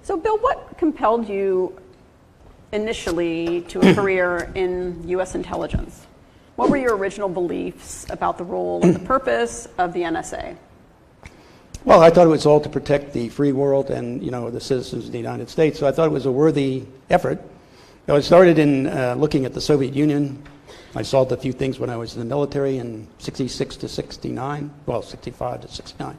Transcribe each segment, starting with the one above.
So Bill, what compelled you initially to a career in U.S. intelligence? What were your original beliefs about the role and the purpose of the NSA? Well, I thought it was all to protect the free world and, the citizens of the United States. So I thought it was a worthy effort. I started in looking at the Soviet Union. I solved a few things when I was in the military in 66 to 69, well, 65 to 69.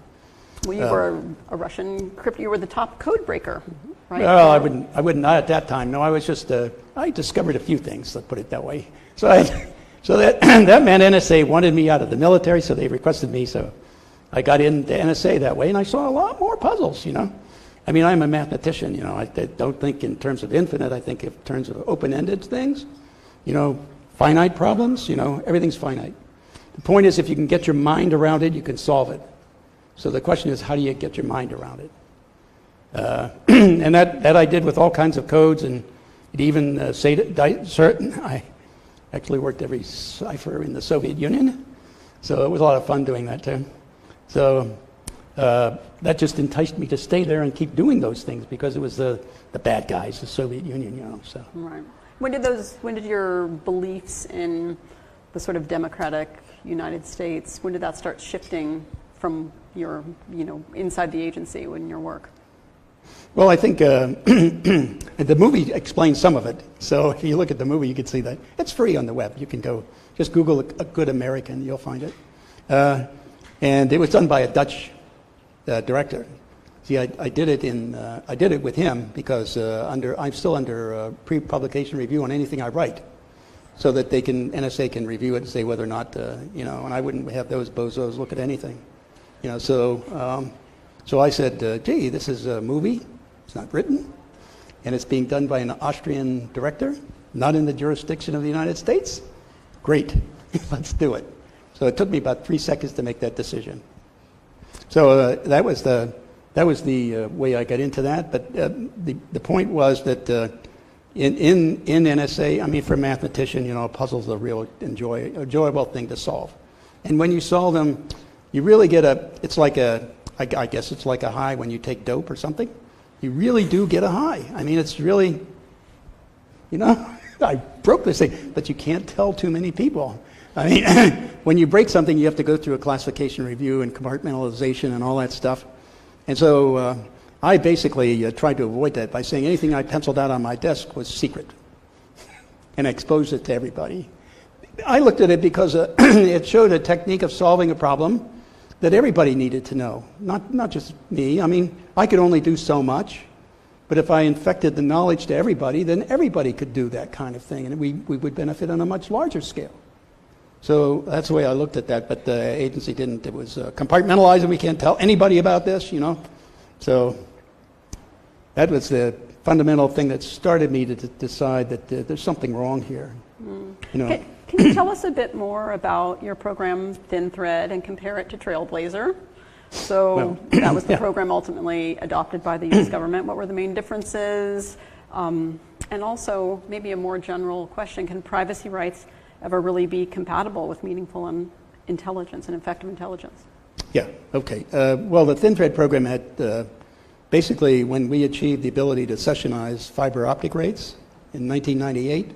Well, you were a Russian crypto. You were the top code breaker, right? Well, I wouldn't. Not at that time. No, I was just. I discovered a few things. Let's put it that way. So that that meant NSA wanted me out of the military, so they requested me. So I got into NSA that way, and I saw a lot more puzzles. I mean, I'm a mathematician. I don't think in terms of infinite. I think in terms of open-ended things. Finite problems. Everything's finite. The point is, if you can get your mind around it, you can solve it. So the question is, how do you get your mind around it? And that I did with all kinds of codes, and it even certain. I actually worked every cipher in the Soviet Union, so it was a lot of fun doing that too. So that just enticed me to stay there and keep doing those things because it was the bad guys, the Soviet Union, So right. When did your beliefs in the sort of democratic United States, when did that start shifting from your, inside the agency in your work? Well, I think the movie explains some of it. So if you look at the movie, you can see that. It's free on the web. You can go, just Google a good American, you'll find it. And it was done by a Dutch director. See, I did it with him because I'm still under pre-publication review on anything I write, so that NSA can review it and say whether or not, and I wouldn't have those bozos look at anything. So I said, gee, this is a movie. It's not written, and it's being done by an Austrian director, not in the jurisdiction of the United States. Great, let's do it. So it took me about 3 seconds to make that decision. So that was the way I got into that. But the point was that in NSA, I mean, for a mathematician, puzzles are a real enjoyable thing to solve. And when you solve them, you really get I guess it's like a high when you take dope or something. You really do get a high. I mean, it's really, I broke this thing, but you can't tell too many people. I mean, when you break something, you have to go through a classification review and compartmentalization and all that stuff. And so I basically tried to avoid that by saying anything I penciled out on my desk was secret and I exposed it to everybody. I looked at it because it showed a technique of solving a problem that everybody needed to know, not just me. I mean, I could only do so much, but if I infected the knowledge to everybody, then everybody could do that kind of thing, and we would benefit on a much larger scale. So that's the way I looked at that, but the agency didn't. It was compartmentalized, and we can't tell anybody about this, So that was the fundamental thing that started me to decide that there's something wrong here. Can you tell us a bit more about your program, Thinthread, and compare it to Trailblazer? So that was the program ultimately adopted by the U.S. government. What were the main differences? And also, maybe a more general question, can privacy rights ever really be compatible with meaningful intelligence and effective intelligence? Yeah, okay. Well, the Thinthread program had basically, when we achieved the ability to sessionize fiber optic rates in 1998,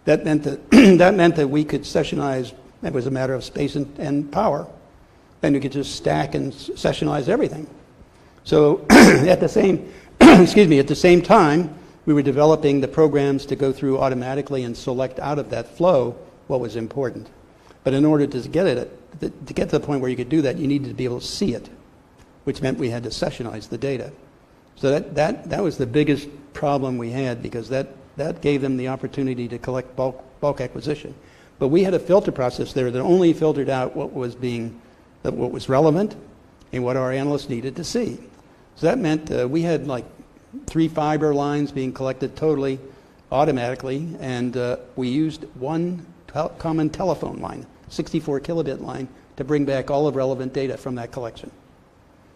that meant that we could sessionize. It was a matter of space and power. Then you could just stack and sessionize everything. So at the same time, we were developing the programs to go through automatically and select out of that flow what was important. But in order to get to the point where you could do that, you needed to be able to see it, which meant we had to sessionize the data. So that was the biggest problem we had, because that gave them the opportunity to collect bulk acquisition. But we had a filter process there that only filtered out what was relevant and what our analysts needed to see. So that meant we had like 3 fiber lines being collected totally automatically, and we used one common telephone line, 64 kilobit line, to bring back all of relevant data from that collection.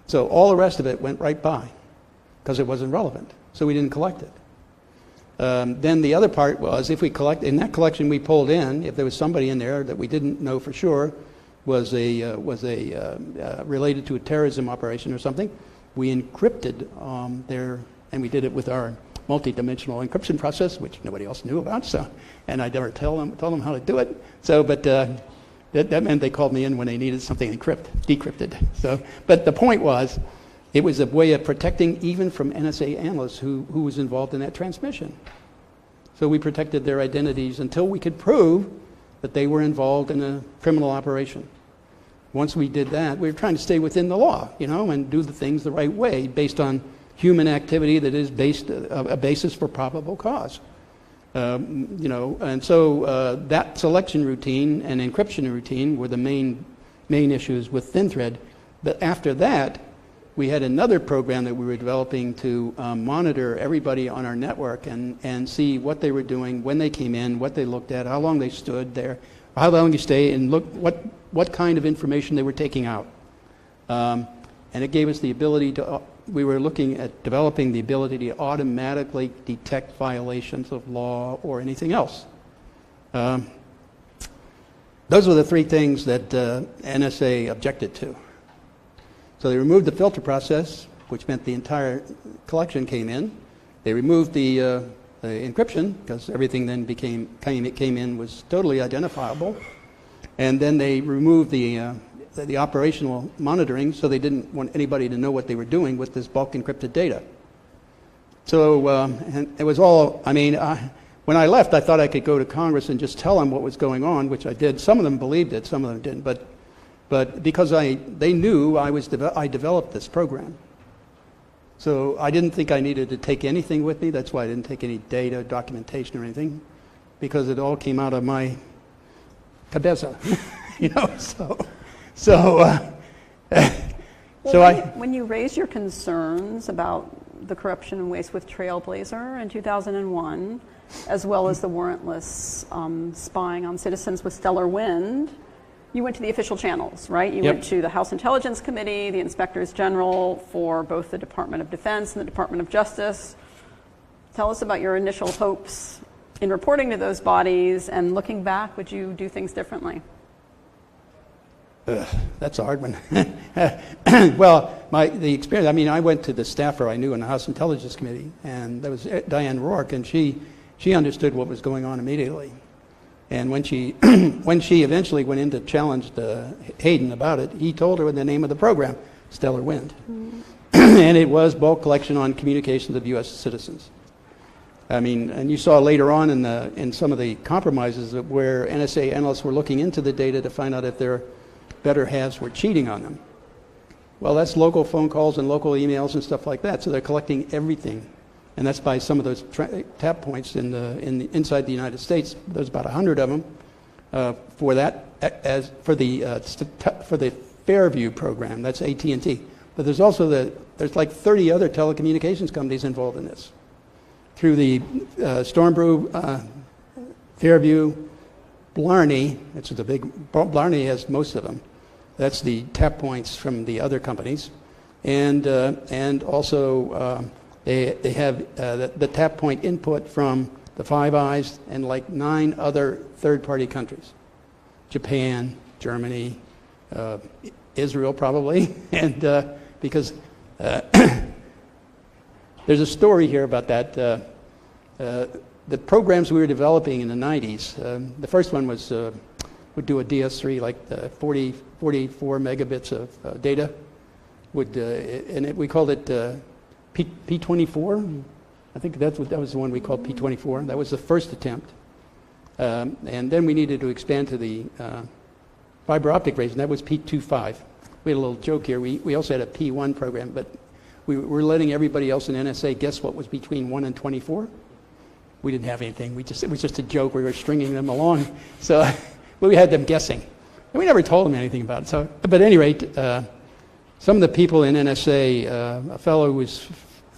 So all the rest of it went right by because it wasn't relevant, so we didn't collect it. Then the other part was, if we collect in that collection we pulled in, if there was somebody in there that we didn't know for sure was related to a terrorism operation or something, we encrypted And we did it with our multi-dimensional encryption process, which nobody else knew about. So, and I never told them how to do it. So, but that meant they called me in when they needed something decrypted. So, but the point was, it was a way of protecting even from NSA analysts who was involved in that transmission. So we protected their identities until we could prove that they were involved in a criminal operation. Once we did that, we were trying to stay within the law, and do the things the right way based on human activity that is a basis for probable cause. And so that selection routine and encryption routine were the main issues with Thinthread. But after that, we had another program that we were developing to monitor everybody on our network and see what they were doing, when they came in, what they looked at, how long they stood there, how long you stay, and look what kind of information they were taking out. And it gave us the ability to, we were looking at developing the ability to automatically detect violations of law or anything else. Those were the three things that NSA objected to. So they removed the filter process, which meant the entire collection came in. They removed the encryption, because everything then came in was totally identifiable. And then they removed the operational monitoring, so they didn't want anybody to know what they were doing with this bulk encrypted data. So and it was all, when I left, I thought I could go to Congress and just tell them what was going on, which I did. Some of them believed it, some of them didn't. But because they knew I developed this program. So I didn't think I needed to take anything with me. That's why I didn't take any data, documentation, or anything, because it all came out of my cabeza, When you raised your concerns about the corruption and waste with Trailblazer in 2001, as well as the warrantless spying on citizens with Stellar Wind, you went to the official channels, right? You went to the House Intelligence Committee, the Inspectors General for both the Department of Defense and the Department of Justice. Tell us about your initial hopes in reporting to those bodies, and looking back, would you do things differently? That's a hard one. Well, the experience, I went to the staffer I knew in the House Intelligence Committee, and that was Diane Rourke, and she understood what was going on immediately. And when she eventually went in to challenge Hayden about it, he told her the name of the program, Stellar Wind. Mm-hmm. And it was bulk collection on communications of U.S. citizens. And you saw later on in some of the compromises where NSA analysts were looking into the data to find out if their better halves were cheating on them. Well, that's local phone calls and local emails and stuff like that. So they're collecting everything. And that's by some of those tap points inside the United States. There's about 100 of them for that, for the Fairview program. That's AT&T. But there's also there's like 30 other telecommunications companies involved in this. Through the Stormbrew, Fairview, Blarney. Blarney has most of them. That's the tap points from the other companies, and also. They have the tap point input from the Five Eyes and like 9 other third-party countries. Japan, Germany, Israel probably, and because there's a story here about that. The programs we were developing in the 90s, the first one was would do a DS3, like 44 megabits of data. We called it P24. I think that was the one we called P24. That was the first attempt. And then we needed to expand to the fiber optic rays, and that was P25. We had a little joke here. We also had a P1 program, but we were letting everybody else in NSA guess what was between 1 and 24. We didn't have anything. It was just a joke. We were stringing them along. So we had them guessing. And we never told them anything about it. So, but at any rate, some of the people in NSA, a fellow who was,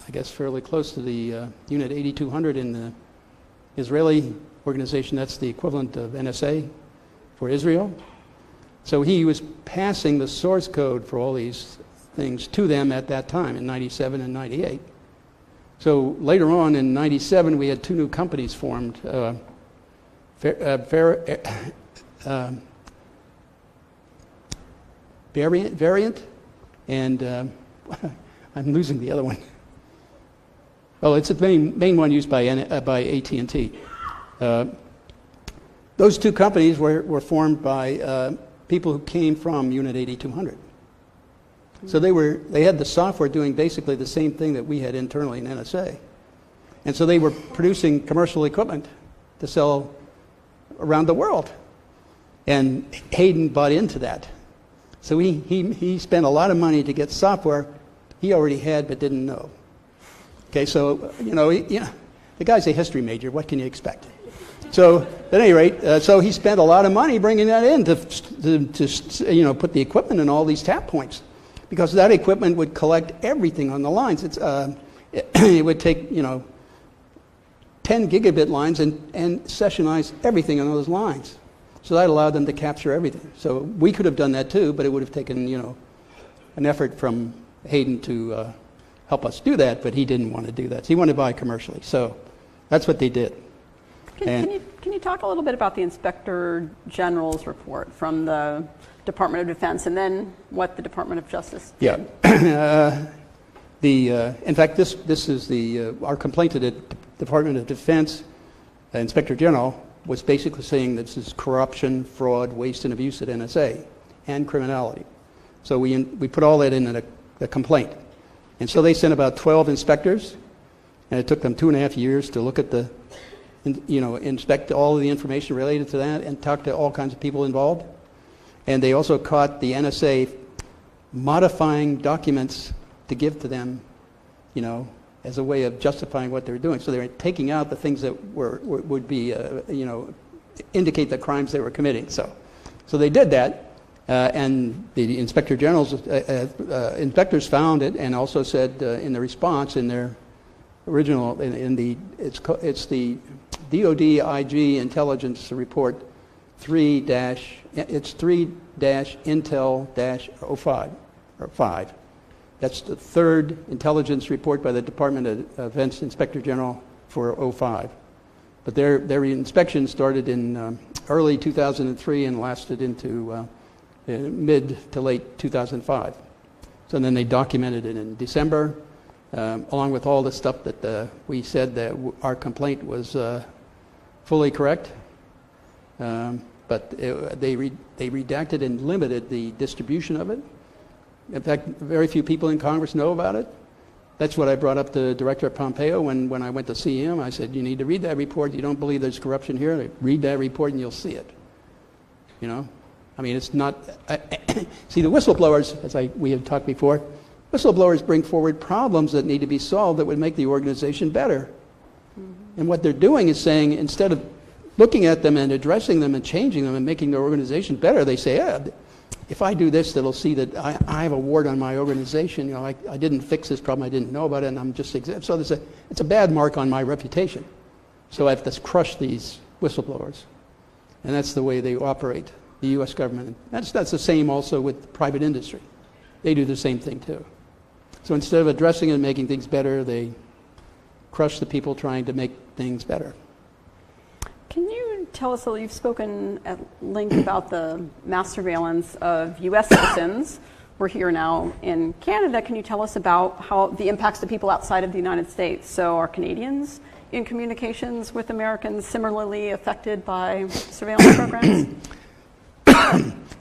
I guess, fairly close to the Unit 8200 in the Israeli organization, that's the equivalent of NSA for Israel. So he was passing the source code for all these things to them at that time in 97 and 98. So later on in 97, we had 2 new companies formed, Variant and I'm losing the other one. Well, it's the main one used by AT&T. Those two companies were formed by people who came from Unit 8200. So they had the software doing basically the same thing that we had internally in NSA. And so they were producing commercial equipment to sell around the world. And Hayden bought into that. So he spent a lot of money to get software he already had but didn't know. Okay, so, the guy's a history major. What can you expect? So, at any rate, so he spent a lot of money bringing that in to put the equipment in all these tap points, because that equipment would collect everything on the lines. It would take 10 gigabit lines and sessionize everything on those lines. So that allowed them to capture everything. So we could have done that too, but it would have taken an effort from Hayden to help us do that, but he didn't want to do that. So he wanted to buy commercially. So that's what they did. Can you talk a little bit about the Inspector General's report from the Department of Defense, and then what the Department of Justice did? Yeah. In fact, this is our complaint to the Department of Defense. Inspector General was basically saying this is corruption, fraud, waste, and abuse at NSA, and criminality. So we put all that in a complaint. And so they sent about 12 inspectors, and it took them 2.5 years to look at inspect all of the information related to that and talk to all kinds of people involved. And they also caught the NSA modifying documents to give to them, as a way of justifying what they were doing. So they were taking out the things that would be, indicate the crimes they were committing. So they did that. And the Inspector General's inspectors found it and also said in the response in their original it's the DoD IG Intelligence Report 3-Intel-05 or 5. That's the third intelligence report by the Department of Defense Inspector General for 05. But their inspection started in early 2003 and lasted into mid to late 2005. So then they documented it in December, along with all the stuff that we said that our complaint was fully correct. But they redacted and limited the distribution of it. In fact, very few people in Congress know about it. That's what I brought up to Director Pompeo when I went to see him. I said, you need to read that report. You don't believe there's corruption here? Read that report and you'll see it. I mean, it's not... See, the whistleblowers, as we had talked before, whistleblowers bring forward problems that need to be solved that would make the organization better. Mm-hmm. And what they're doing is saying, instead of looking at them and addressing them and changing them and making their organization better, they say, if I do this, they'll see that I have a wart on my organization. I didn't fix this problem, I didn't know about it, and I'm just exempt. So it's a bad mark on my reputation. So I have to crush these whistleblowers. And that's the way they operate, the U.S. government. That's the same also with private industry. They do the same thing too. So instead of addressing it and making things better, they crush the people trying to make things better. Can you tell us, you've spoken at length about the mass surveillance of U.S. citizens. We're here now in Canada. Can you tell us about how the impacts to people outside of the United States? So are Canadians in communications with Americans similarly affected by surveillance programs?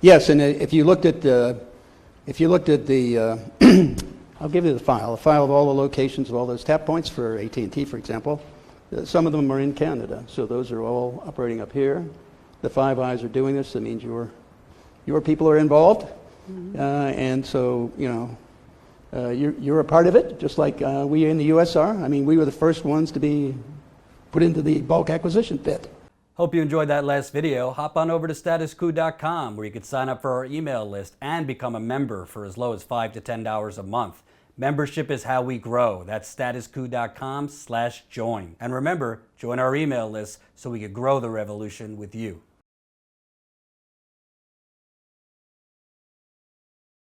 Yes, and if you looked at the, I'll give you the file of all the locations of all those tap points for AT&T, for example. Some of them are in Canada, so those are all operating up here. The Five Eyes are doing this. That means your people are involved, mm-hmm. And so you're a part of it, just like we in the U.S. are. I mean, we were the first ones to be put into the bulk acquisition pit. Hope you enjoyed that last video. Hop on over to statuscoup.com where you can sign up for our email list and become a member for as low as $5 to $10 a month. Membership is how we grow. That's statuscoup.com/join. And remember, join our email list so we can grow the revolution with you.